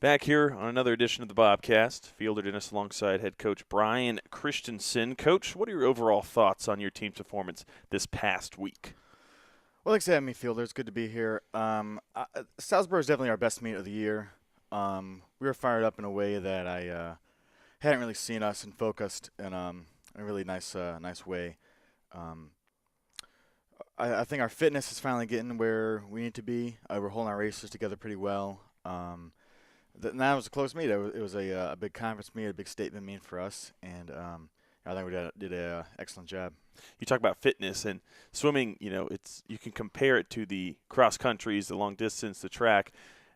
Back here on another edition of the Bobcast, Fielder Dennis alongside head coach Brian Christensen. Coach, what are your overall thoughts on your team's performance this past week? Well, thanks for having me, Fielder. It's good to be here. Salisbury is definitely our best meet of the year. We were fired up in a way that I hadn't really seen us and focused in a really nice way. Um, I think our fitness is finally getting where we need to be. We're holding our races together pretty well. And that was a close meet. It was a big conference meet, a big statement meet for us, and I think we did an excellent job. You talk about fitness and swimming, it's you can compare it to the cross countries, the long distance, the track.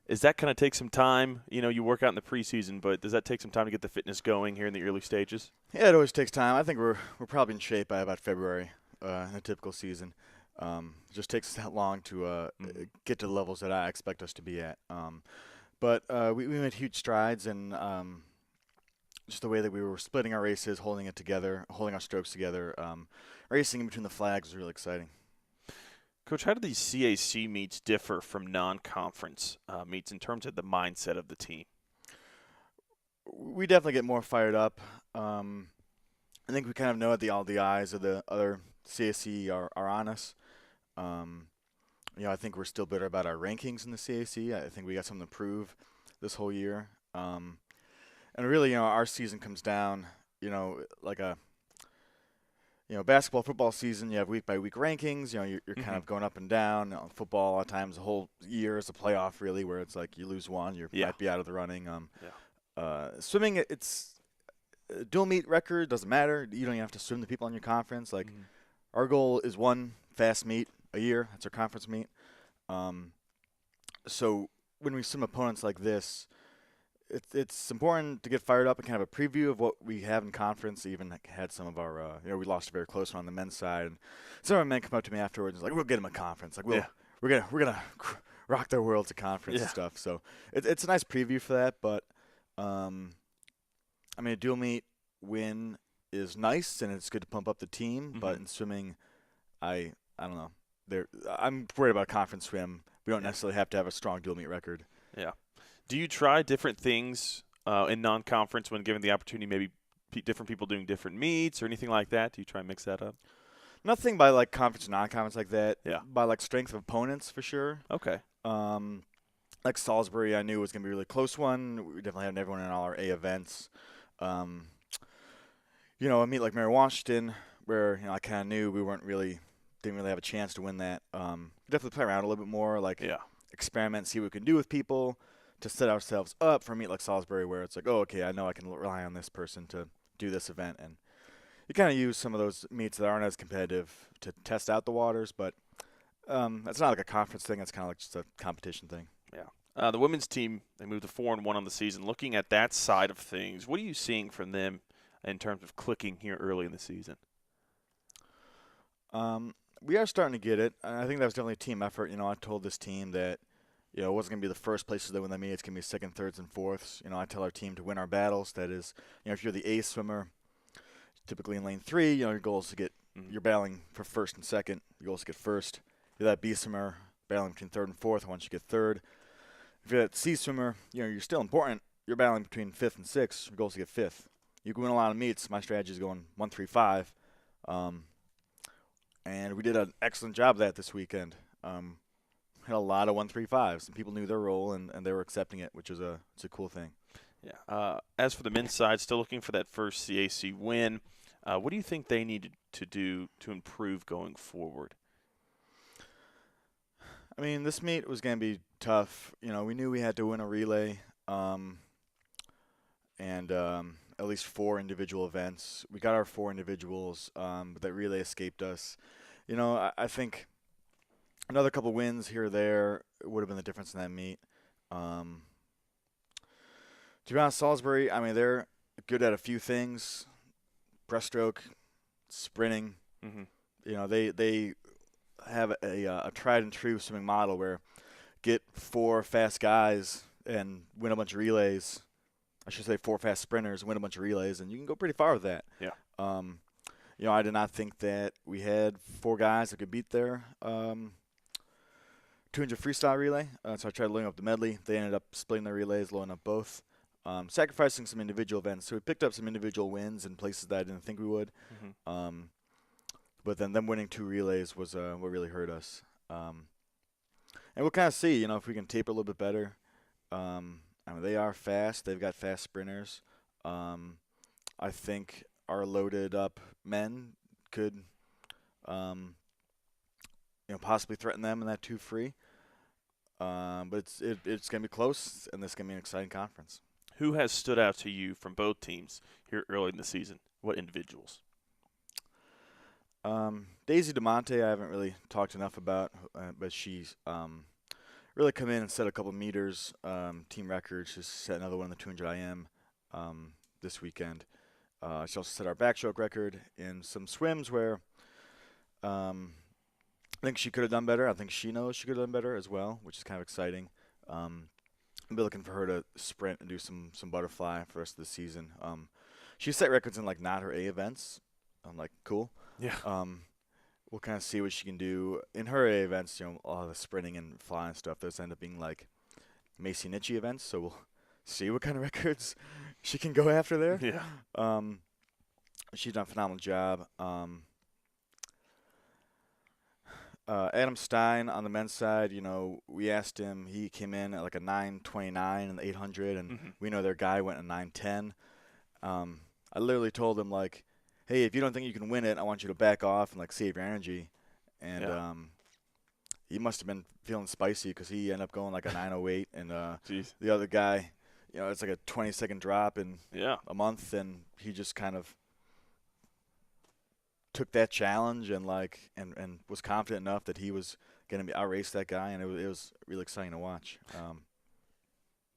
Is that kind of take some time? You work out in the preseason, but does that take some time to get the fitness going here in the early stages? Yeah, it always takes time. I think we're probably in shape by about February in a typical season. It just takes us that long to get to the levels that I expect us to be at. But we made huge strides in just the way that we were splitting our races, holding it together, holding our strokes together. Racing in between the flags was really exciting. Coach, how do these CAC meets differ from non-conference meets in terms of the mindset of the team? We definitely get more fired up. I think we kind of know that all the eyes of the other CAC are on us. Um, I think we're still bitter about our rankings in the CAC. I think we got something to prove this whole year. And really, our season comes down, like a basketball, football season. You have week by week rankings. You're kind of going up and down. Football, a lot of times, the whole year is a playoff, really, where it's like you lose one, you Yeah. might be out of the running. Yeah. Swimming, it's dual meet record doesn't matter. You don't even have to swim the people in your conference. Like our goal is one fast meet a year. That's our conference meet. Um, so when we swim opponents like this, it's important to get fired up and kind of a preview of what we have in conference. Even had some of our, we lost a very close one on the men's side. And some of our men come up to me afterwards and like, we'll get them a conference. Like we're gonna rock their worlds at conference and stuff. So it's a nice preview for that. But a dual meet win is nice and it's good to pump up the team. But in swimming, I don't know. I'm worried about conference swim. We don't necessarily have to have a strong dual meet record. Yeah. Do you try different things in non-conference when given the opportunity? Maybe different people doing different meets or anything like that. Do you try and mix that up? Nothing by like conference and non-conference like that. Yeah. By like strength of opponents for sure. Okay. Like Salisbury, I knew was going to be a really close one. We definitely had everyone in all our A events. A meet like Mary Washington, where I kind of knew we didn't really have a chance to win that. Definitely play around a little bit more, like experiment, see what we can do with people to set ourselves up for a meet like Salisbury, where it's like, oh, okay, I know I can rely on this person to do this event, and you kind of use some of those meets that aren't as competitive to test out the waters, but that's not like a conference thing. It's kind of like just a competition thing. Yeah. The women's team, they moved to 4-1 on the season. Looking at that side of things, what are you seeing from them in terms of clicking here early in the season? We are starting to get it. I think that was definitely a team effort. I told this team that it wasn't going to be the first places they win the meet. It's going to be second, thirds, and fourths. I tell our team to win our battles. That is, if you're the A swimmer, typically in lane 3, your goal is to get you're battling for first and second. Your goal is to get first. If you're that B swimmer, battling between third and fourth. Once you get third. If you're that C swimmer, you're still important. You're battling between fifth and sixth. Your goal is to get fifth. You can win a lot of meets. My strategy is going 1, 3, 5. And we did an excellent job of that this weekend. Had a lot of 1-3-5s, and people knew their role and they were accepting it, which is it's a cool thing. Yeah. As for the men's side, still looking for that first CAC win. What do you think they needed to do to improve going forward? This meet was going to be tough. We knew we had to win a relay and at least 4 individual events. We got our 4 individuals, but that relay escaped us. I think another couple wins here or there would have been the difference in that meet. To be honest, Salisbury, they're good at a few things. Breaststroke, sprinting. They have a tried and true swimming model where get 4 fast guys and win a bunch of relays. I should say 4 fast sprinters, win a bunch of relays, and you can go pretty far with that. Yeah. I did not think that we had 4 guys that could beat their 200 freestyle relay. So I tried loading up the medley. They ended up splitting their relays, loading up both, sacrificing some individual events. So we picked up some individual wins in places that I didn't think we would. But then them winning 2 relays was what really hurt us. And we'll kind of see, if we can taper a little bit better. I mean, they are fast. They've got fast sprinters. I think our loaded up men could, possibly threaten them in that 2 free. But it's going to be close, and this is going to be an exciting conference. Who has stood out to you from both teams here early in the season? What individuals? Daisy DeMonte, I haven't really talked enough about, but she's really come in and set a couple meters, team records. She's set another one in the 200 IM this weekend. She also set our backstroke record in some swims where I think she could have done better. I think she knows she could have done better as well, which is kind of exciting. I'll be looking for her to sprint and do some butterfly for the rest of the season. She set records in not her A events. I'm like, cool. Yeah. We'll kind of see what she can do in her A events. All the sprinting and flying stuff. Those end up being Macy Nichi events. So we'll see what kind of records she can go after there. Yeah. She's done a phenomenal job. Adam Stein on the men's side, we asked him. He came in at a 9:29 in the 800, and we know their guy went a 9:10. I literally told him hey, if you don't think you can win it, I want you to back off and save your energy. And he must have been feeling spicy because he ended up going a 9:08, and the other guy, it's a 20-second drop in a month, and he just kind of took that challenge and and was confident enough that he was going to outrace that guy, and it was really exciting to watch.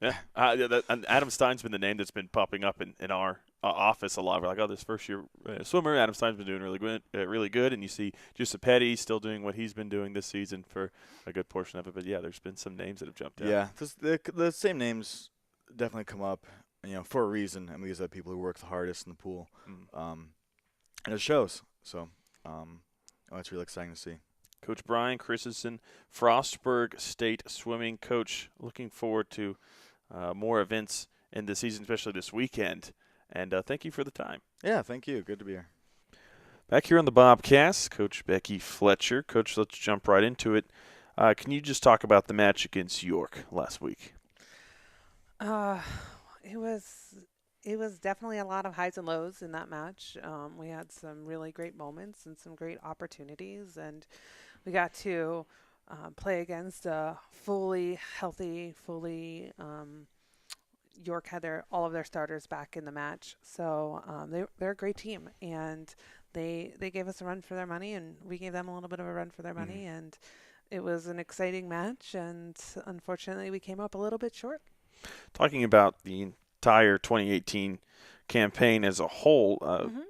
And Adam Stein's been the name that's been popping up in our office a lot. We're like, oh, this first-year swimmer, Adam Stein's been doing really good, and you see Giuseppetti still doing what he's been doing this season for a good portion of it. But, there's been some names that have jumped out. Yeah, the same names definitely come up, for a reason. I mean, these are the people who work the hardest in the pool. And it shows. So it's really exciting to see. Coach Brian Christensen, Frostburg State swimming coach. Looking forward to more events in the season, especially this weekend. And thank you for the time. Yeah, thank you. Good to be here. Back here on the Bobcast, Coach Becky Fletcher. Coach, let's jump right into it. Can you just talk about the match against York last week? It was definitely a lot of highs and lows in that match. We had some really great moments and some great opportunities, and we got to play against a fully healthy, York had all of their starters back in the match. So they're a great team, and they gave us a run for their money, and we gave them a little bit of a run for their money, and it was an exciting match, and unfortunately we came up a little bit short. Talking about the entire 2018 campaign as a whole,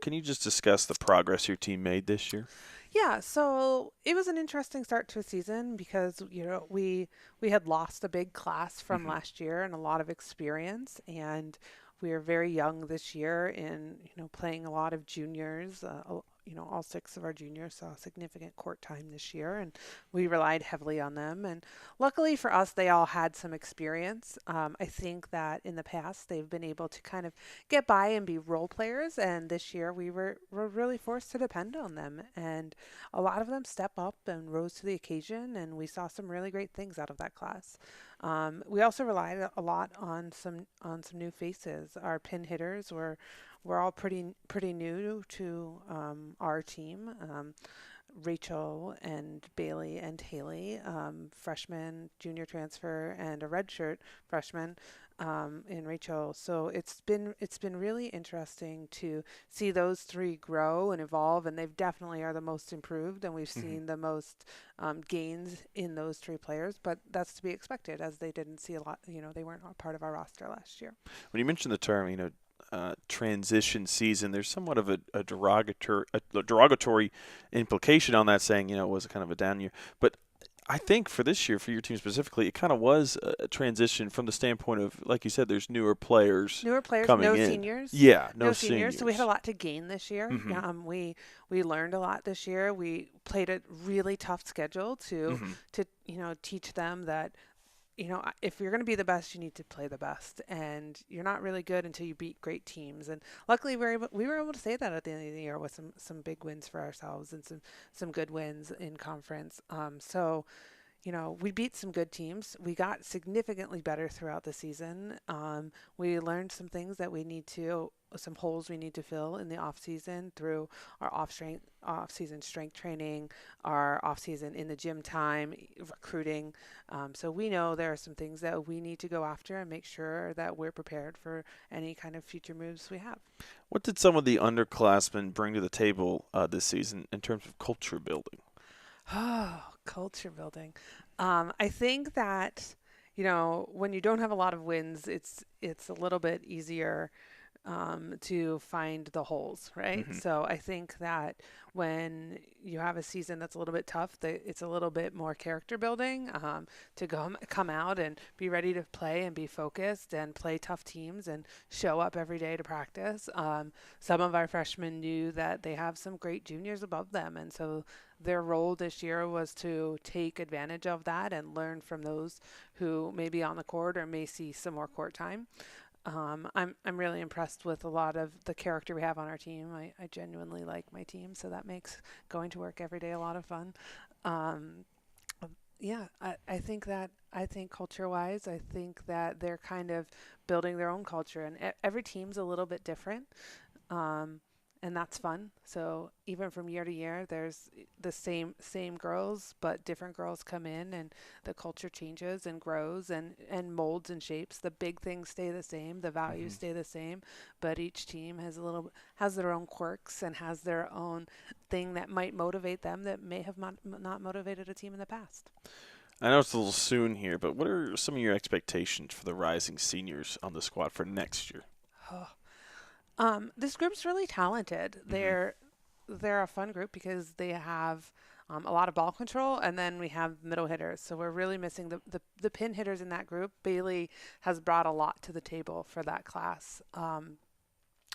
can you just discuss the progress your team made this year? Yeah, so it was an interesting start to a season because we had lost a big class from last year and a lot of experience, and we are very young this year in playing a lot of juniors. All 6 of our juniors saw significant court time this year, and we relied heavily on them. And luckily for us, they all had some experience. I think that in the past, they've been able to kind of get by and be role players. And this year, we were really forced to depend on them. And a lot of them step up and rose to the occasion, and we saw some really great things out of that class. We also relied a lot on some new faces. Our pin hitters were all pretty new to our team. Rachel and Bailey and Haley, freshman, junior transfer, and a redshirt freshman in Rachel. So it's been really interesting to see those 3 grow and evolve, and they definitely are the most improved, and we've seen the most gains in those 3 players. But that's to be expected, as they didn't see a lot. They weren't a part of our roster last year. When you mentioned the term, transition season, there's somewhat of a derogatory implication on that, saying it was kind of a down year. But I think for this year, for your team specifically, it kind of was a transition from the standpoint of, like you said, there's newer players coming no in. Seniors. Yeah, no seniors. So we had a lot to gain this year. We learned a lot this year. We played a really tough schedule to teach them that, if you're going to be the best, you need to play the best, and you're not really good until you beat great teams. And luckily, we were able to say that at the end of the year with some big wins for ourselves and some good wins in conference. We beat some good teams. We got significantly better throughout the season. We learned some things that some holes we need to fill in the off season through our off season strength training, our off season in the gym time, recruiting. So we know there are some things that we need to go after and make sure that we're prepared for any kind of future moves we have. What did some of the underclassmen bring to the table this season in terms of culture building? Oh, culture building. I think that, when you don't have a lot of wins, it's a little bit easier to find the holes, right? Mm-hmm. So I think that when you have a season that's a little bit tough, it's a little bit more character building to come out and be ready to play and be focused and play tough teams and show up every day to practice. Some of our freshmen knew that they have some great juniors above them, and so their role this year was to take advantage of that and learn from those who may be on the court or may see some more court time. I'm really impressed with a lot of the character we have on our team. I genuinely like my team, so that makes going to work every day a lot of fun. Yeah, I think culture-wise, I think that they're kind of building their own culture, and every team's a little bit different. And that's fun. So even from year to year, there's the same girls, but different girls come in, and the culture changes and grows and molds and shapes. The big things stay the same, the values stay the same, but each team has their own quirks and has their own thing that might motivate them that may have not motivated a team in the past. I know it's a little soon here, but what are some of your expectations for the rising seniors on the squad for next year? This group's really talented. They're a fun group because they have a lot of ball control, and then we have middle hitters. So we're really missing the pin hitters in that group. Bailey has brought a lot to the table for that class.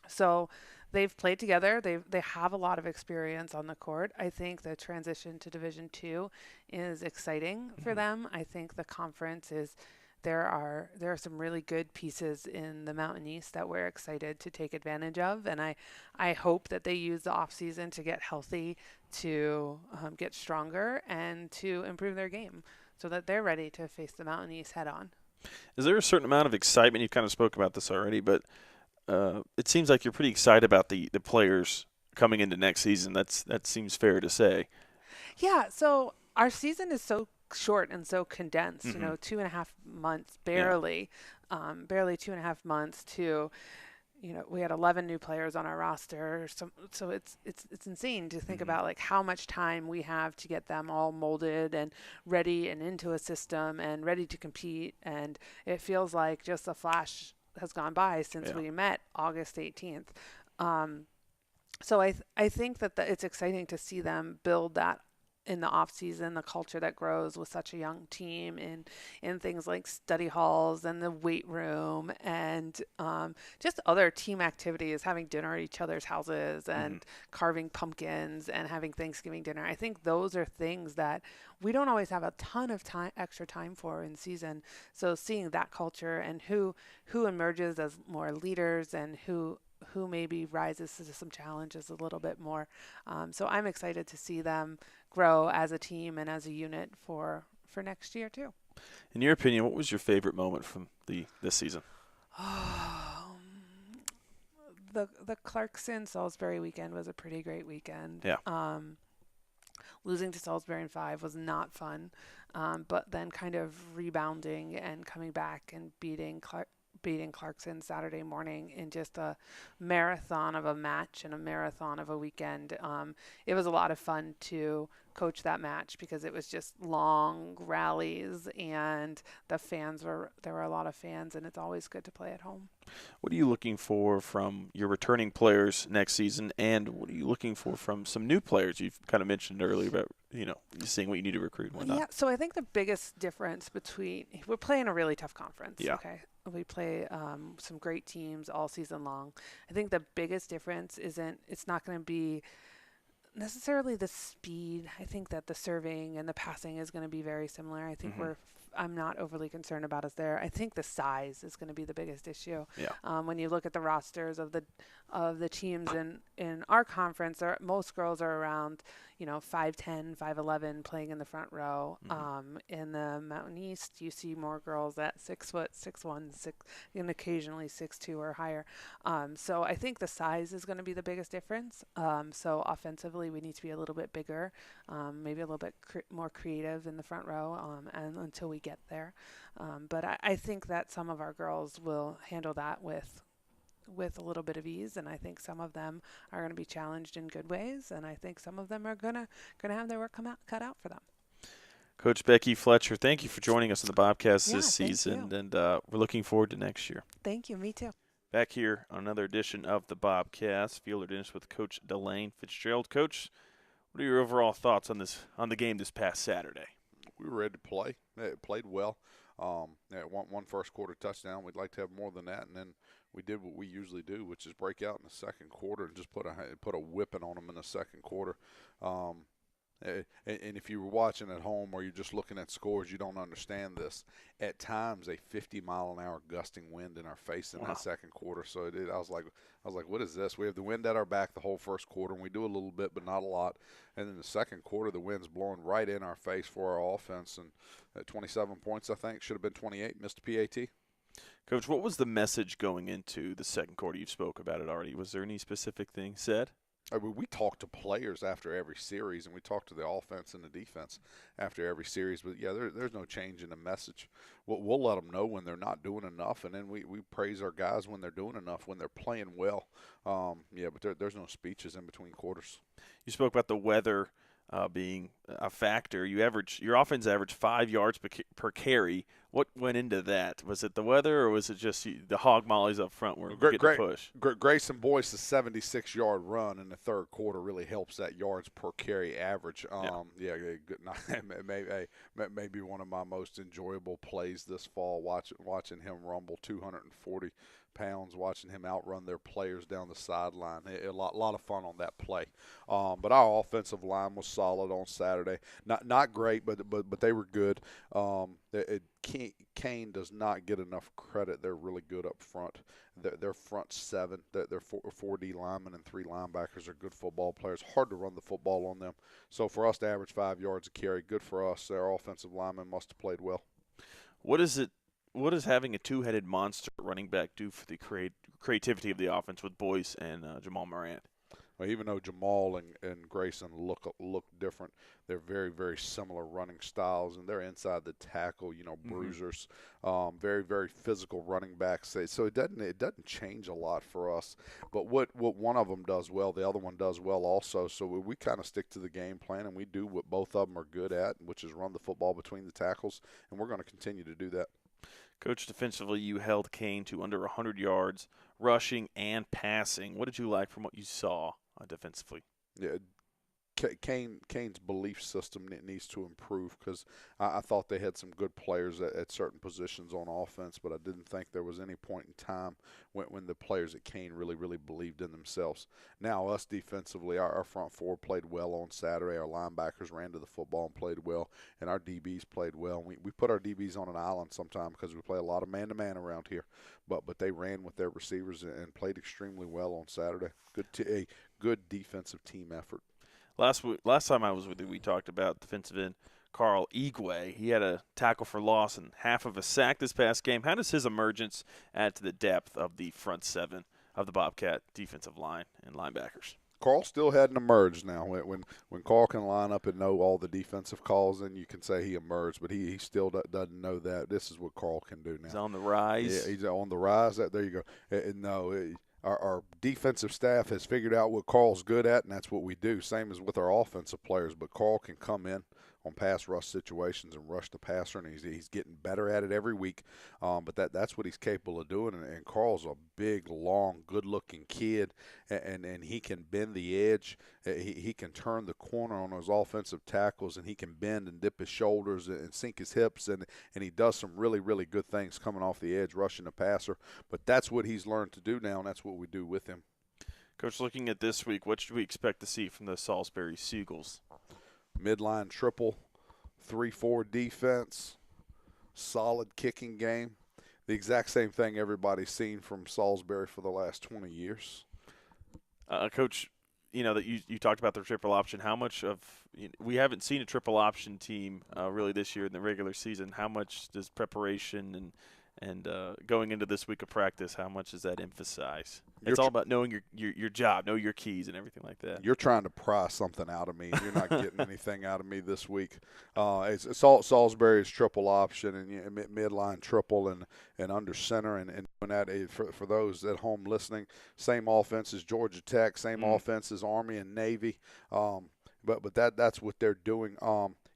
So they've played together. They have a lot of experience on the court. I think the transition to Division II is exciting for them. I think the conference is. There are some really good pieces in the Mountain East that we're excited to take advantage of, and I hope that they use the off season to get healthy, to get stronger, and to improve their game, so that they're ready to face the Mountain East head on. Is there a certain amount of excitement? You kind of spoke about this already, but it seems like you're pretty excited about the players coming into next season. That seems fair to say. Yeah. So our season is so short and so condensed, 2.5 months, barely 2.5 months to, we had 11 new players on our roster. So it's insane to think about like how much time we have to get them all molded and ready and into a system and ready to compete. And it feels like just a flash has gone by since we met August 18th. So I think that it's exciting to see them build that in the off season, the culture that grows with such a young team in things like study halls and the weight room and just other team activities, having dinner at each other's houses and carving pumpkins and having Thanksgiving dinner. I think those are things that we don't always have a ton of extra time for in season. So seeing that culture and who emerges as more leaders and who maybe rises to some challenges a little bit more. So I'm excited to see them grow as a team and as a unit for next year too. In your opinion, what was your favorite moment from this season? The Clarkson Salisbury weekend was a pretty great weekend. Yeah. Losing to Salisbury in 5 was not fun, but then kind of rebounding and coming back and beating Clarkson Saturday morning in just a marathon of a match and a marathon of a weekend. It was a lot of fun to coach that match because it was just long rallies and there were a lot of fans, and it's always good to play at home. What are you looking for from your returning players next season, and what are you looking for from some new players? You've kind of mentioned earlier about seeing what you need to recruit and whatnot. Yeah, so I think the biggest difference we're playing a really tough conference. Yeah. Okay. We play some great teams all season long. I think the biggest difference it's not going to be necessarily the speed. I think that the serving and the passing is going to be very similar. I think I'm not overly concerned about us there. I think the size is going to be the biggest issue. Yeah. When you look at the rosters of the teams in our conference, most girls are around 5'10", 5'11", playing in the front row. In the Mountain East, you see more girls at 6 foot, 6'1", and occasionally 6'2" or higher. So I think the size is going to be the biggest difference. So offensively, we need to be a little bit bigger, maybe a little bit more creative in the front row, and until we get there. But I think that some of our girls will handle that with a little bit of ease, and I think some of them are going to be challenged in good ways, and I think some of them are gonna have their work cut out for them. Coach Becky Fletcher, thank you for joining us on the Bobcast this thank season, you. and we're looking forward to next year. Thank you. Me too. Back here on another edition of the Bobcast, Field or Dennis with Coach Delane Fitzgerald. Coach, what are your overall thoughts on the game this past Saturday? We were ready to play. It played well. One first quarter touchdown. We'd like to have more than that, and then we did what we usually do, which is break out in the second quarter and just put a whipping on them in the second quarter. And if you were watching at home or you're just looking at scores, you don't understand this. At times, a 50-mile-an-hour gusting wind in our face in that second quarter. So I was like, what is this? We have the wind at our back the whole first quarter, and we do a little bit, but not a lot. And in the second quarter, the wind's blowing right in our face for our offense. And at 27 points, I think, should have been 28, missed a PAT. Coach, what was the message going into the second quarter? You spoke about it already. Was there any specific thing said? We talk to players after every series, and we talk to the offense and the defense after every series. But, yeah, there's no change in the message. We'll let them know when they're not doing enough, and then we praise our guys when they're doing enough, when they're playing well. But there's no speeches in between quarters. You spoke about the weather being a factor. Your offense averaged 5 yards per carry. What went into that? Was it the weather, or was it just the hog mollies up front were getting the push? Grayson Boyce's 76-yard run in the third quarter really helps that yards per carry average. Maybe one of my most enjoyable plays this fall, watching him rumble 240 pounds, watching him outrun their players down the sideline. A lot of fun on that play. But our offensive line was solid on Saturday. Not great, but they were good. Kane does not get enough credit. They're really good up front. Their front seven, their 4D linemen and 3 linebackers are good football players. Hard to run the football on them. So for us to average 5 yards a carry, good for us. Our offensive linemen must have played well. What does having a two-headed monster running back do for the creativity of the offense with Boyce and Jamal Morant? Well, even though Jamal and Grayson look different, they're very, very similar running styles, and they're inside the tackle, bruisers, very, very physical running backs. So it doesn't change a lot for us. But what one of them does well, the other one does well also. So we kind of stick to the game plan, and we do what both of them are good at, which is run the football between the tackles, and we're going to continue to do that. Coach, defensively, you held Kane to under 100 yards, rushing and passing. What did you like from what you saw defensively? Yeah, Kane's belief system needs to improve because I thought they had some good players at certain positions on offense, but I didn't think there was any point in time when the players at Kane really, really believed in themselves. Now, us defensively, our front four played well on Saturday. Our linebackers ran to the football and played well, and our DBs played well. We put our DBs on an island sometime because we play a lot of man-to-man around here, but they ran with their receivers and played extremely well on Saturday. A good defensive team effort. Last time I was with you, we talked about defensive end Carl Igwe. He had a tackle for loss and half of a sack this past game. How does his emergence add to the depth of the front seven of the Bobcat defensive line and linebackers? Carl still hadn't emerged now. When Carl can line up and know all the defensive calls, then you can say he emerged, but he still doesn't know that. This is what Carl can do now. He's on the rise. Yeah, he's on the rise. There you go. Our defensive staff has figured out what Carl's good at, and that's what we do. Same as with our offensive players, but Carl can come in on pass rush situations and rush the passer, and he's getting better at it every week. But that's what he's capable of doing. And Carl's a big, long, good-looking kid, and he can bend the edge. He can turn the corner on those offensive tackles, and he can bend and dip his shoulders and sink his hips, and he does some really, really good things coming off the edge, rushing the passer. But that's what he's learned to do now, and that's what we do with him. Coach, looking at this week, what should we expect to see from the Salisbury Seagulls? Midline triple, 3-4 defense, solid kicking game. The exact same thing everybody's seen from Salisbury for the last 20 years. Coach, that you talked about the triple option. How much of we haven't seen a triple option team really this year in the regular season. How much does preparation and going into this week of practice, how much does that emphasize? It's all about knowing your job, know your keys, and everything like that. You're trying to pry something out of me. You're not getting anything out of me this week. It's Salisbury's triple option and midline triple and under center and doing that for those at home listening. Same offense as Georgia Tech, same offense as Army and Navy. But that's what they're doing.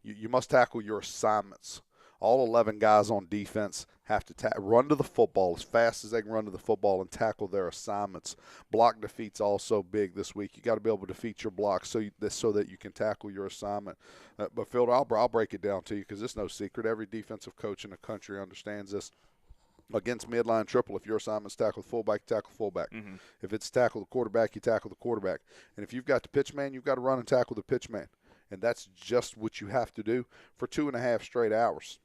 You must tackle your assignments. All 11 guys on defense have to run to the football as fast as they can run to the football and tackle their assignments. Block defeat's also big this week. You got to be able to defeat your block so that you can tackle your assignment. But Phil, I'll break it down to you because it's no secret. Every defensive coach in the country understands this. Against midline triple, if your assignment's tackle the fullback, you tackle the fullback. Mm-hmm. If it's tackle the quarterback, you tackle the quarterback. And if you've got the pitch man, you've got to run and tackle the pitch man. And that's just what you have to do for 2.5 straight hours.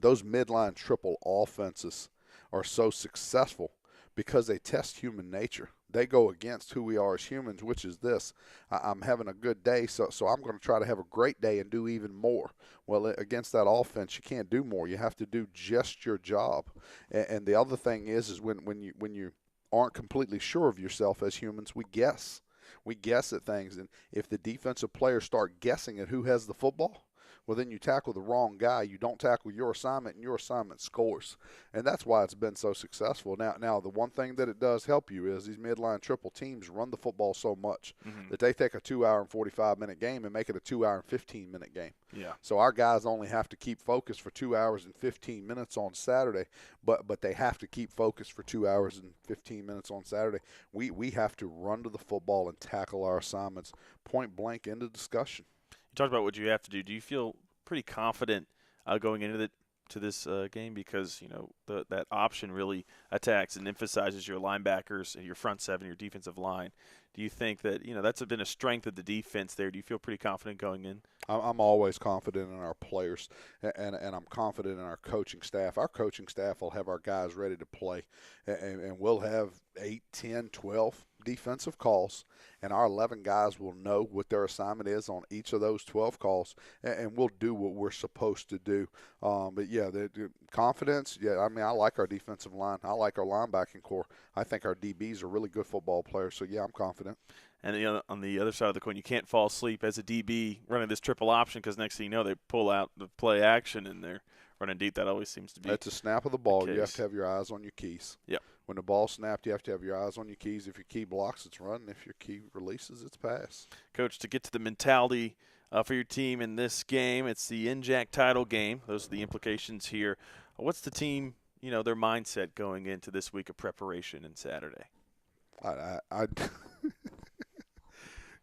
Those midline triple offenses are so successful because they test human nature. They go against who we are as humans, which is this. I'm having a good day, so I'm going to try to have a great day and do even more. Well, against that offense, you can't do more. You have to do just your job. And the other thing is when you aren't completely sure of yourself as humans, we guess. We guess at things. And if the defensive players start guessing at who has the football, well, then you tackle the wrong guy. You don't tackle your assignment, and your assignment scores. And that's why it's been so successful. Now the one thing that it does help you is these midline triple teams run the football so much that they take a 2-hour and 45-minute game and make it a 2-hour and 15-minute game. Yeah. So our guys only have to keep focused for 2 hours and 15 minutes on Saturday, but they have to keep focused for 2 hours and 15 minutes on Saturday. We have to run to the football and tackle our assignments point blank into discussion. You talked about what you have to do. Do you feel pretty confident going into this game because that option really attacks and emphasizes your linebackers, your front seven, your defensive line? Do you think that that's been a strength of the defense there? Do you feel pretty confident going in? I'm always confident in our players, and I'm confident in our coaching staff. Our coaching staff will have our guys ready to play, and we'll have 8, 10, 12 defensive calls, and our 11 guys will know what their assignment is on each of those 12 calls, and we'll do what we're supposed to do. But, yeah, the confidence, I like our defensive line. I like our linebacking core. I think our DBs are really good football players, so, yeah, I'm confident. And on the other side of the coin, you can't fall asleep as a DB running this triple option because next thing you know, they pull out the play action and they're running deep. That always seems to be At the snap of the ball, you have to have your eyes on your keys. Yep. When the ball's snapped, you have to have your eyes on your keys. If your key blocks, it's run. If your key releases, it's pass. Coach, to get to the mentality for your team in this game, it's the NJAC title game. Those are the implications here. What's the team, their mindset going into this week of preparation and Saturday?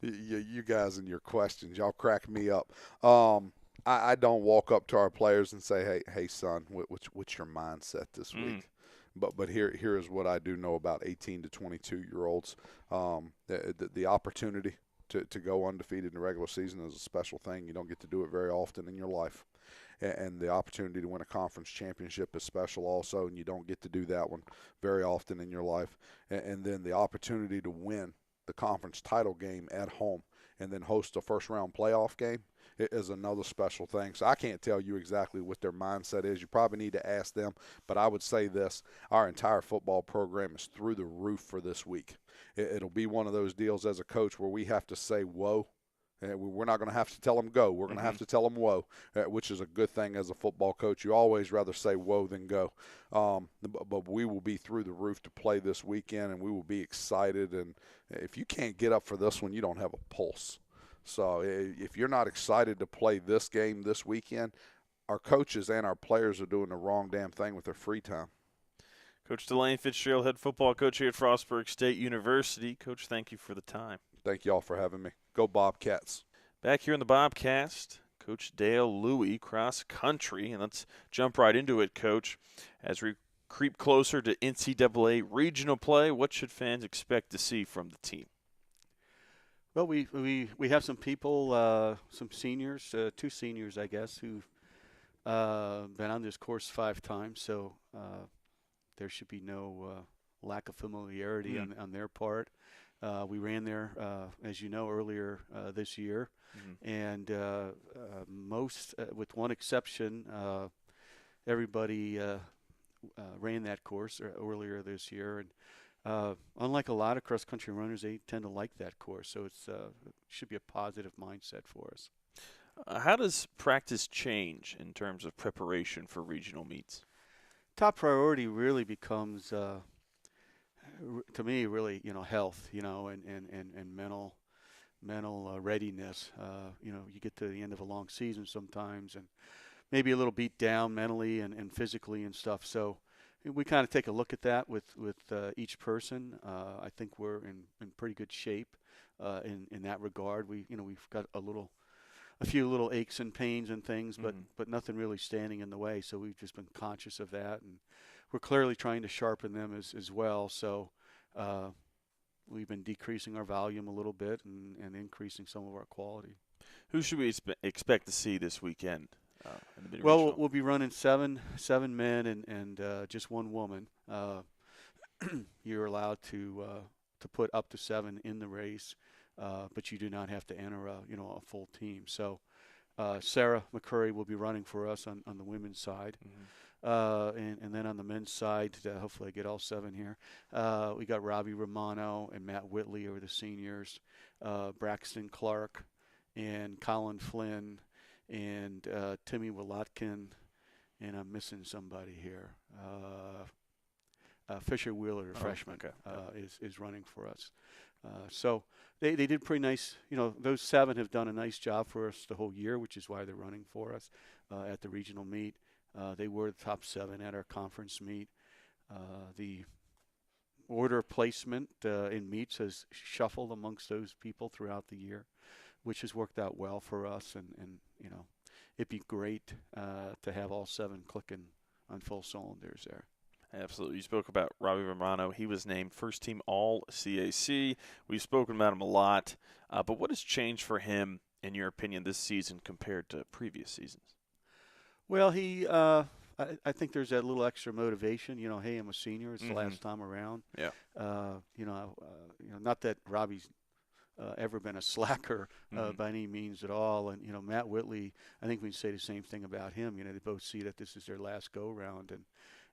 You guys and your questions, y'all crack me up. I don't walk up to our players and say, hey son, what's your mindset this week? But here is what I do know about 18 to 22-year-olds. The opportunity to go undefeated in the regular season is a special thing. You don't get to do it very often in your life. And the opportunity to win a conference championship is special also, and you don't get to do that one very often in your life. And then the opportunity to win the conference title game at home and then host a first-round playoff game is another special thing. So I can't tell you exactly what their mindset is. You probably need to ask them. But I would say this, our entire football program is through the roof for this week. It'll be one of those deals as a coach where we have to say whoa. We're not going to have to tell them go. We're going to have to tell them whoa, which is a good thing as a football coach. You always rather say whoa than go. But we will be through the roof to play this weekend, and we will be excited. And if you can't get up for this one, you don't have a pulse. So if you're not excited to play this game this weekend, our coaches and our players are doing the wrong damn thing with their free time. Coach Delane Fitzgerald, head football coach here at Frostburg State University. Coach, thank you for the time. Thank you all for having me. Go Bobcats. Back here in the Bobcast, Coach Dale Louie, cross country. And let's jump right into it, Coach. As we creep closer to NCAA regional play? What should fans expect to see from the team? Well, we have some people, some seniors, 2 seniors, I guess, who've been on this course 5 times, so there should be no lack of familiarity on their part. We ran there, as you know, earlier this year, and most, with one exception, everybody ran that course earlier this year, and unlike a lot of cross-country runners, they tend to like that course, so it should be a positive mindset for us. How does practice change in terms of preparation for regional meets? Top priority really becomes, to me, really, health, and mental readiness. You get to the end of a long season sometimes, and maybe a little beat down mentally and physically and stuff. So we kind of take a look at that with each person. I think we're in pretty good shape in that regard. We've got a few little aches and pains and things, but nothing really standing in the way. So we've just been conscious of that, and we're clearly trying to sharpen them as well. So we've been decreasing our volume a little bit and increasing some of our quality. Who should we expect to see this weekend? Well, we'll be running seven men and just 1 woman. You're allowed to put up to 7 in the race, but you do not have to enter a full team. So Sarah McCurry will be running for us on the women's side, and then on the men's side, hopefully I get all 7 here. We got Robbie Romano and Matt Whitley are the seniors, Braxton Clark and Colin Flynn and Timmy Wolotkin, and I'm missing somebody here. Fisher Wheeler, the freshman, is running for us. So they did pretty nice. Those 7 have done a nice job for us the whole year, which is why they're running for us at the regional meet. They were the top 7 at our conference meet. The order placement in meets has shuffled amongst those people throughout the year, which has worked out well for us, and it'd be great to have all 7 clicking on full cylinders there. Absolutely. You spoke about Robbie Romano. He was named first team All-CAC. We've spoken about him a lot, but what has changed for him, in your opinion, this season compared to previous seasons? Well, I think there's that little extra motivation. Hey, I'm a senior. It's the last time around. Yeah. Not that Robbie's ever been a slacker by any means at all. And Matt Whitley, I think we can say the same thing about him. They both see that this is their last go round,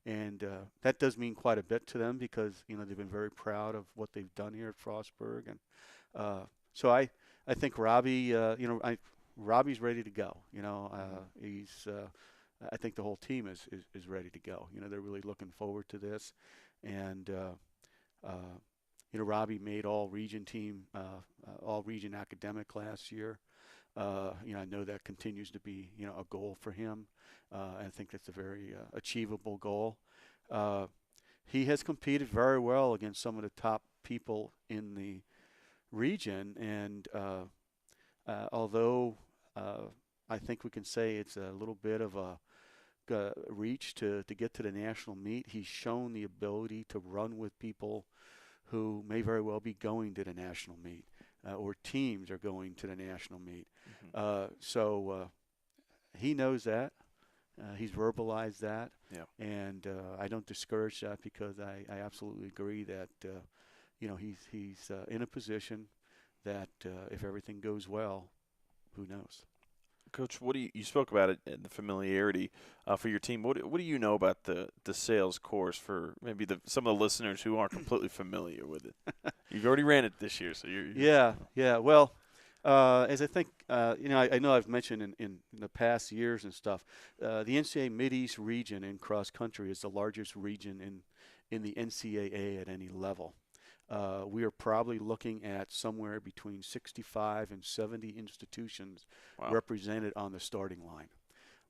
and that does mean quite a bit to them because they've been very proud of what they've done here at Frostburg, and so I think Robbie, Robbie's ready to go. He's I think the whole team is ready to go. They're really looking forward to this, and Robbie made all-region team, all-region academic last year. I know that continues to be, a goal for him. I think that's a very achievable goal. He has competed very well against some of the top people in the region, and although I think we can say it's a little bit of a reach to get to the national meet, he's shown the ability to run with people who may very well be going to the national meet, or teams are going to the national meet. So he knows that. He's verbalized that. Yeah. And I don't discourage that because I absolutely agree that, he's in a position that if everything goes well, who knows? Coach, you spoke about it and the familiarity for your team. What do you know about the sales course for maybe some of the listeners who aren't completely familiar with it? You've already ran it this year, so you're yeah. Well, as I think I know I've mentioned in the past years and stuff, the NCAA Mid-East region in cross country is the largest region in the NCAA at any level. We are probably looking at somewhere between 65 and 70 institutions represented on the starting line.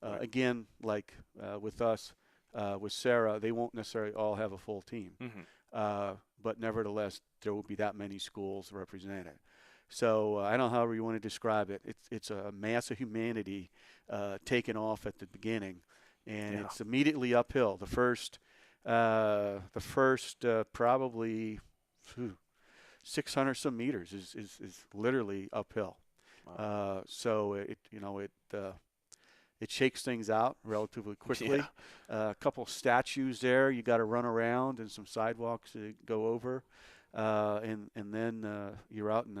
Right. Again, like with us, with Sarah, they won't necessarily all have a full team. But nevertheless, there will be that many schools represented. So I don't know however you want to describe it. It's a mass of humanity taken off at the beginning, and it's immediately uphill. The first The first probably 600 some meters is literally uphill. Wow. So it shakes things out relatively quickly. Yeah. A couple statues there you got to run around and some sidewalks to go over. And then you're out in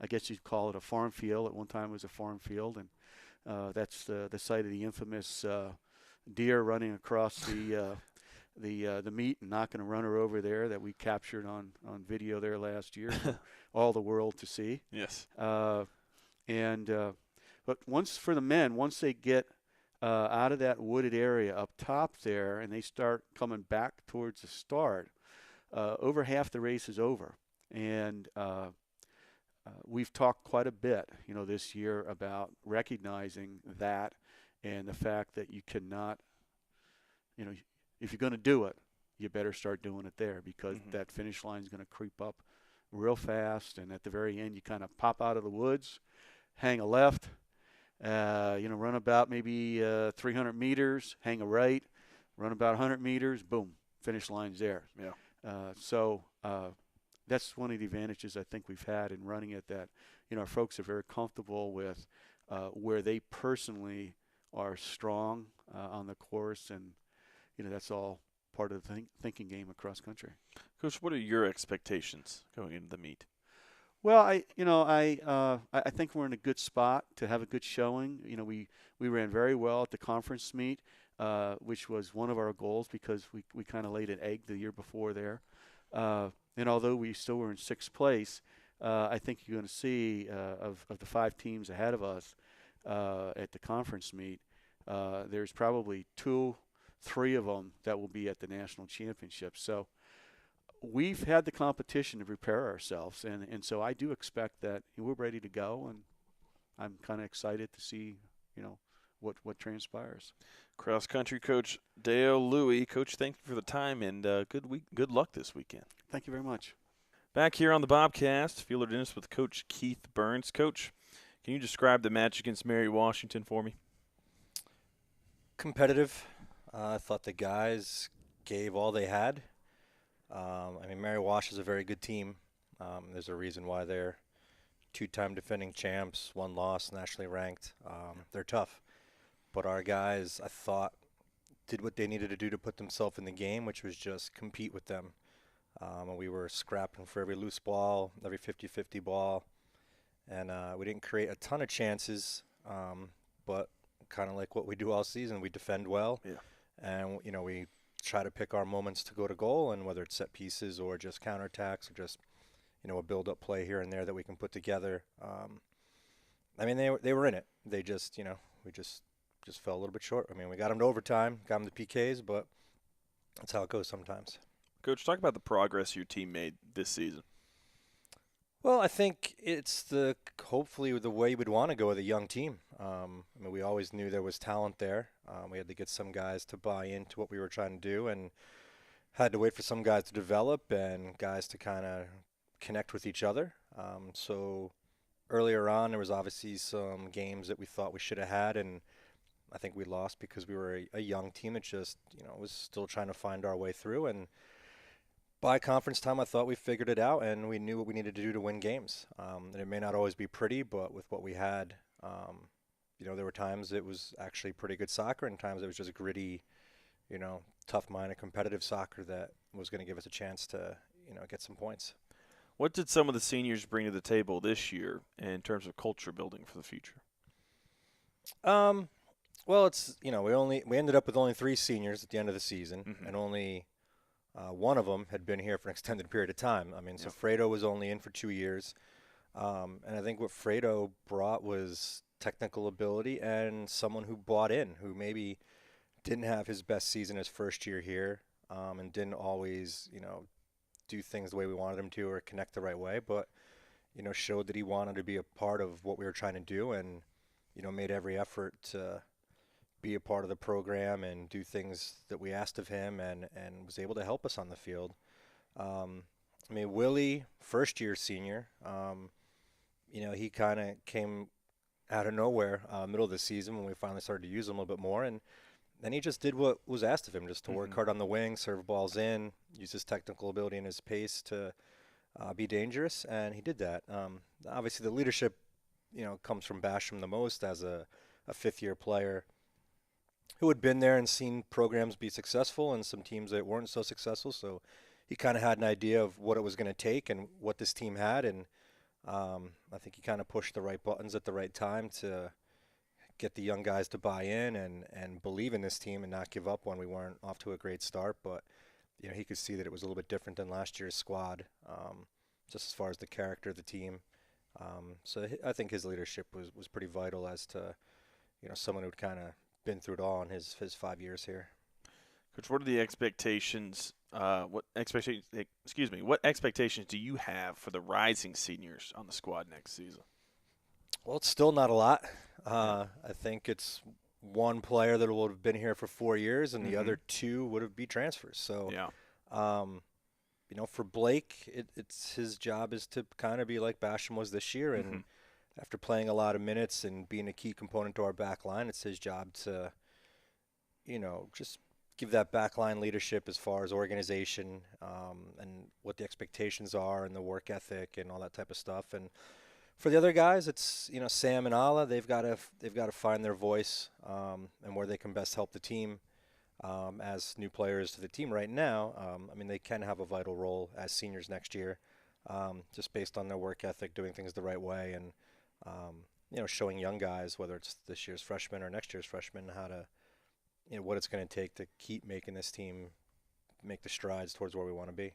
I guess you'd call it a farm field. At one time it was a farm field, and that's the site of the infamous deer running across the meat and knocking a runner over there that we captured on video there last year for all the world to see. Yes. But once they get out of that wooded area up top there and they start coming back towards the start, over half the race is over. And we've talked quite a bit, this year about recognizing that and the fact that you cannot, if you're going to do it, you better start doing it there because that finish line is going to creep up real fast. And at the very end, you kind of pop out of the woods, hang a left, run about maybe 300 meters, hang a right, run about 100 meters, boom, finish line's there. Yeah. So that's one of the advantages I think we've had in running it, that, our folks are very comfortable with where they personally are strong on the course, and, that's all part of the thinking game across country. Coach, what are your expectations going into the meet? Well, I think we're in a good spot to have a good showing. We ran very well at the conference meet, which was one of our goals because we kind of laid an egg the year before there. And although we still were in sixth place, I think you're going to see of the 5 teams ahead of us at the conference meet, there's probably 2-3 of them that will be at the national championship. So we've had the competition to prepare ourselves, and so I do expect that we're ready to go, and I'm kind of excited to see, what transpires. Cross country coach Dale Louie. Coach, thank you for the time, and good luck this weekend. Thank you very much. Back here on the Bobcast, Fielder Dennis with Coach Keith Burns. Coach, can you describe the match against Mary Washington for me? Competitive. I thought the guys gave all they had. Mary Wash is a very good team. There's a reason why they're 2-time defending champs, 1 loss, nationally ranked. They're tough. But our guys, I thought, did what they needed to do to put themselves in the game, which was just compete with them. We were scrapping for every loose ball, every 50-50 ball. And we didn't create a ton of chances, but kind of like what we do all season, we defend well. Yeah. And, we try to pick our moments to go to goal, and whether it's set pieces or just counterattacks or just, a build-up play here and there that we can put together. They were in it. They just, we just fell a little bit short. We got them to overtime, got them to PKs, but that's how it goes sometimes. Coach, talk about the progress your team made this season. Well, I think it's hopefully the way we'd want to go with a young team. We always knew there was talent there. We had to get some guys to buy into what we were trying to do, and had to wait for some guys to develop and guys to kind of connect with each other. So earlier on, there was obviously some games that we thought we should have had, and I think we lost because we were a young team that just, was still trying to find our way through. And by conference time, I thought we figured it out, and we knew what we needed to do to win games. And it may not always be pretty, but with what we had, there were times it was actually pretty good soccer, and times it was just gritty, tough-minded, competitive soccer that was going to give us a chance to, get some points. What did some of the seniors bring to the table this year in terms of culture building for the future? Well, it's, we ended up with only 3 seniors at the end of the season, and only one of them had been here for an extended period of time. So Fredo was only in for 2 years. And I think what Fredo brought was technical ability and someone who bought in, who maybe didn't have his best season his first year here, and didn't always, do things the way we wanted him to or connect the right way, but, showed that he wanted to be a part of what we were trying to do, and, made every effort to be a part of the program and do things that we asked of him, and was able to help us on the field. Willie, first-year senior, he kind of came out of nowhere, middle of the season when we finally started to use him a little bit more, and he just did what was asked of him, just to work hard on the wing, serve balls in, use his technical ability and his pace to be dangerous, and he did that. Obviously, the leadership, comes from Basham the most as a fifth-year player who had been there and seen programs be successful and some teams that weren't so successful. So he kind of had an idea of what it was going to take and what this team had, and I think he kind of pushed the right buttons at the right time to get the young guys to buy in and believe in this team and not give up when we weren't off to a great start. But he could see that it was a little bit different than last year's squad, just as far as the character of the team. So I think his leadership was pretty vital as to someone who'd kind of been through it all in his 5 years here. Coach, what are the expectations? What expectations do you have for the rising seniors on the squad next season? Well, it's still not a lot. I think it's one player that would have been here for 4 years, and the other two would have been transfers. So, for Blake, it's his job is to kind of be like Basham was this year, and after playing a lot of minutes and being a key component to our back line, it's his job to, just give that back line leadership as far as organization and what the expectations are and the work ethic and all that type of stuff. And for the other guys, it's Sam and Ala. They've got to find their voice and where they can best help the team as new players to the team right now. They can have a vital role as seniors next year, just based on their work ethic, doing things the right way, and showing young guys, whether it's this year's freshmen or next year's freshmen, how to what it's going to take to keep making this team make the strides towards where we want to be.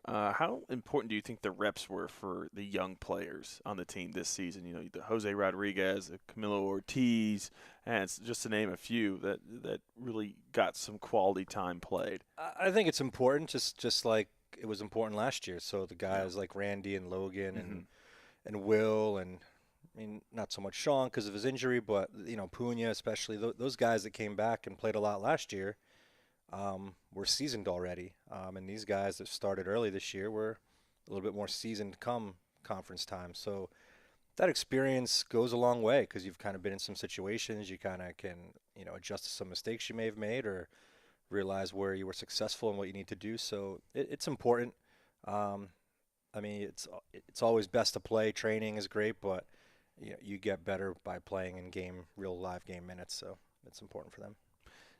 How important do you think the reps were for the young players on the team this season? The Jose Rodriguez, the Camilo Ortiz, and it's just to name a few that really got some quality time played. I think it's important, just like it was important last year. So the guys like Randy and Logan and Will and not so much Sean because of his injury, but Puna especially, those guys that came back and played a lot last year. Were seasoned already, and these guys that started early this year were a little bit more seasoned come conference time. So that experience goes a long way because you've kind of been in some situations. You kind of can adjust to some mistakes you may have made or realize where you were successful and what you need to do. So it's important. It's always best to play. Training is great, but you get better by playing in real live game minutes. So it's important for them.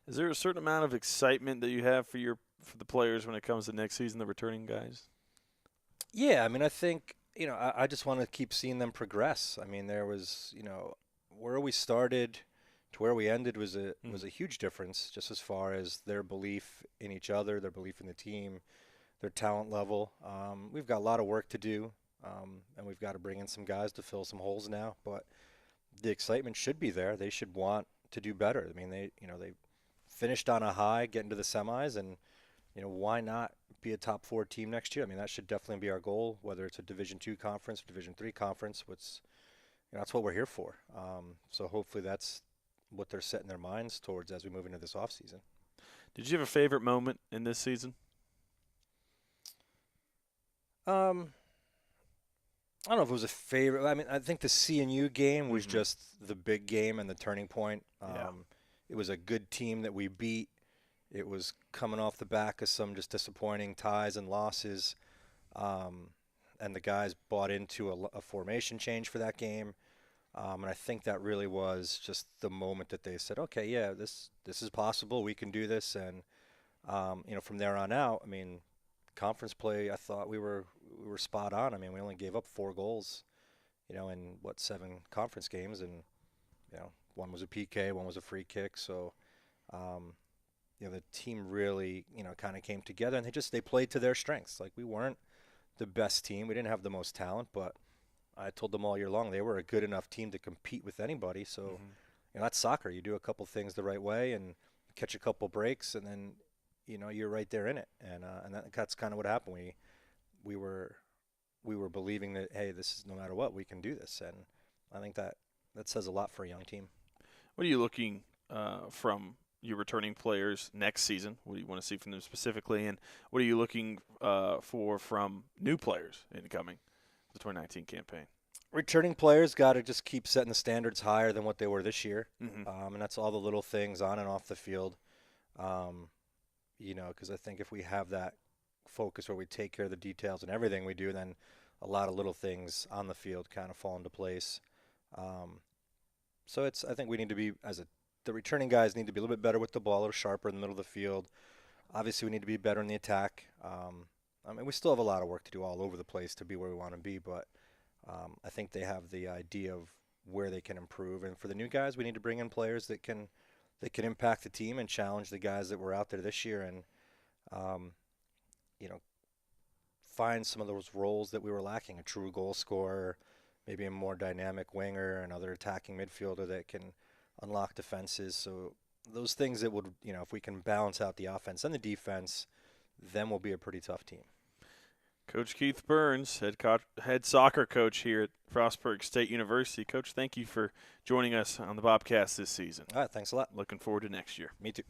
Is there a certain amount of excitement that you have for the players when it comes to next season, the returning guys? Yeah, I think I just want to keep seeing them progress. There was where we started to where we ended was a huge difference, just as far as their belief in each other, their belief in the team, their talent level. We've got a lot of work to do, and we've got to bring in some guys to fill some holes now. But the excitement should be there. They should want to do better. They finished on a high, getting to the semis, and why not be a top 4 team next year? That should definitely be our goal, whether it's a Division II conference, Division III conference. That's what we're here for. So hopefully that's what they're setting their minds towards as we move into this off season. Did you have a favorite moment in this season? I don't know if it was a favorite. I think the CNU game was just the big game and the turning point. It was a good team that we beat. It was coming off the back of some just disappointing ties and losses. And the guys bought into a formation change for that game. And I think that really was just the moment that they said, okay, yeah, this is possible. We can do this. And, from there on out, conference play, I thought we were spot on. We only gave up 4 goals, in 7 conference games. And, one was a PK, one was a free kick. So, the team really, kind of came together, and they played to their strengths. Like, we weren't the best team. We didn't have the most talent, but I told them all year long they were a good enough team to compete with anybody. So, that's soccer. You do a couple things the right way and catch a couple breaks, and then, you're right there in it. And that's kind of what happened. We were believing that, hey, this is no matter what, we can do this. And I think that says a lot for a young team. What are you looking from your returning players next season? What do you want to see from them specifically? And what are you looking for from new players incoming the 2019 campaign? returning players got to just keep setting the standards higher than what they were this year. Mm-hmm. And that's all the little things on and off the field. Because I think if we have that focus where we take care of the details and everything we do, then a lot of little things on the field kind of fall into place. I think we need to be, the returning guys need to be a little bit better with the ball, a little sharper in the middle of the field. Obviously, we need to be better in the attack. We still have a lot of work to do all over the place to be where we want to be, but I think they have the idea of where they can improve. And for the new guys, we need to bring in players that can impact the team and challenge the guys that were out there this year, and find some of those roles that we were lacking: a true goal scorer, maybe a more dynamic winger, another attacking midfielder that can unlock defenses. So those things that would, if we can balance out the offense and the defense, then we'll be a pretty tough team. Coach Keith Burns, head soccer coach here at Frostburg State University. Coach, thank you for joining us on the Bobcast this season. All right, thanks a lot. Looking forward to next year. Me too.